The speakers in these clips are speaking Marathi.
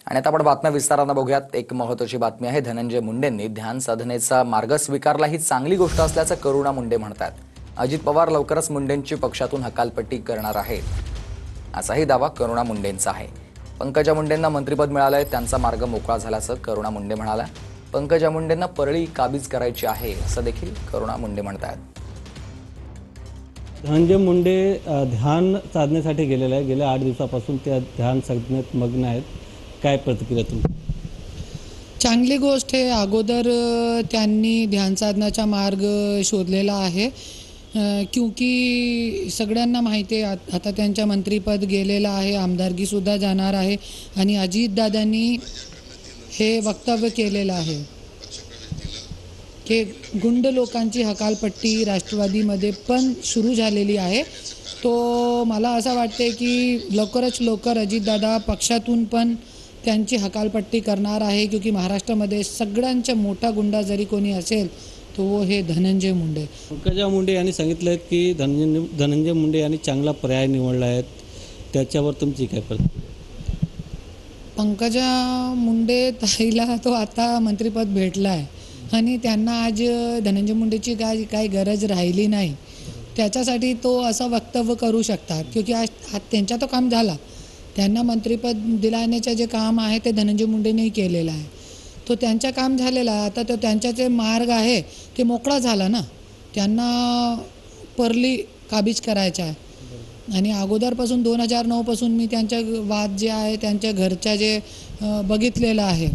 आणि आता आपण बातम्या विस्तारानं बघूयात। एक महत्त्वाची बातमी आहे। धनंजय मुंडेंनी ध्यान साधनेचा मार्ग स्वीकारला ही चांगली गोष्ट असल्याचं करुणा मुंडे म्हणतात। अजित पवार लवकरच मुंडेंची पक्षातून हकालपट्टी करणार आहेत, असाही दावा करुणा मुंडेंचा आहे। पंकजा मुंडेंना मंत्रिपद मिळालंय, त्यांचा मार्ग मोकळा झाल्याचं करुणा मुंडे म्हणाला। पंकजा मुंडेंना परळी काबीज करायची आहे, असं देखील करुणा मुंडे म्हणतात। धनंजय मुंडे ध्यान साधनेसाठी गेलेले आहे। गेल्या 8 दिवसापासून ते ध्यान साधनेत मग्न आहेत। काय प्रतिक्रिया तुमची? चांगली गोष्ट आहे। अगोदर त्यांनी ध्यान साधनाचा मार्ग शोधलेला आहे, क्योंकि सगळ्यांना माहिती आहे आता त्यांच्या मंत्रिपद गेलेलं आहे, आमदारकीसुद्धा जाणार आहे आणि अजितदादांनी हे वक्तव्य केलेलं आहे की गुंड लोकांची हकालपट्टी राष्ट्रवादीमध्ये पण सुरू झालेली आहे। तो मला असं वाटते की लवकरच लवकर अजितदादा पक्षातून पण त्यांची हकालपट्टी करणार आहे, क्योंकि महाराष्ट्रामध्ये सगळ्यांचा मोठा गुंडा जरी कोणी असेल तो वो हे धनंजय मुंडे। पंकजा मुंडे यांनी सांगितलं की धनंजय मुंडे यांनी चांगला पर्याय निवडला आहे, त्याच्यावर तुमची काय प्रतिक्रिया? पंकजा मुंडे ताईला तो आता मंत्रिपद भेटलं आहे आणि त्यांना आज धनंजय मुंडेची काय गरज राहिली नाही, त्याच्यासाठी तो असं वक्तव्य करू शकतात, क्योंकि आज त्यांचा तो काम झाला। त्यांना मंत्रिपद दिलाण्याचं जे काम आहे ते धनंजय मुंडेंनी केलेलं आहे, तो त्यांचं काम झालेलं आहे। आता तो त्यांचा जे मार्ग आहे ते मोकळा झाला ना, त्यांना परली काबीज करायचा आहे। आणि अगोदरपासून 2009 पासून मी त्यांच्या वाद जे आहे त्यांच्या घरच्या जे बघितलेलं आहे,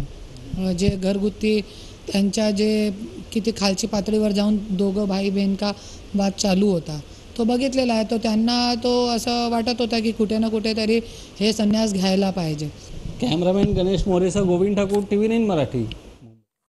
जे घरगुती त्यांच्या जे किती खालची पातळीवर जाऊन दोघं भाई बहीण का वाद चालू होता तो बघितलेला आहे। तो त्यांना तो असं वाटत होता की कुठे ना कुठेतरी हे संन्यास घ्यायला पाहिजे। कॅमेरामॅन गणेश मोरेसह गोविंद ठाकूर, TV9 मराठी।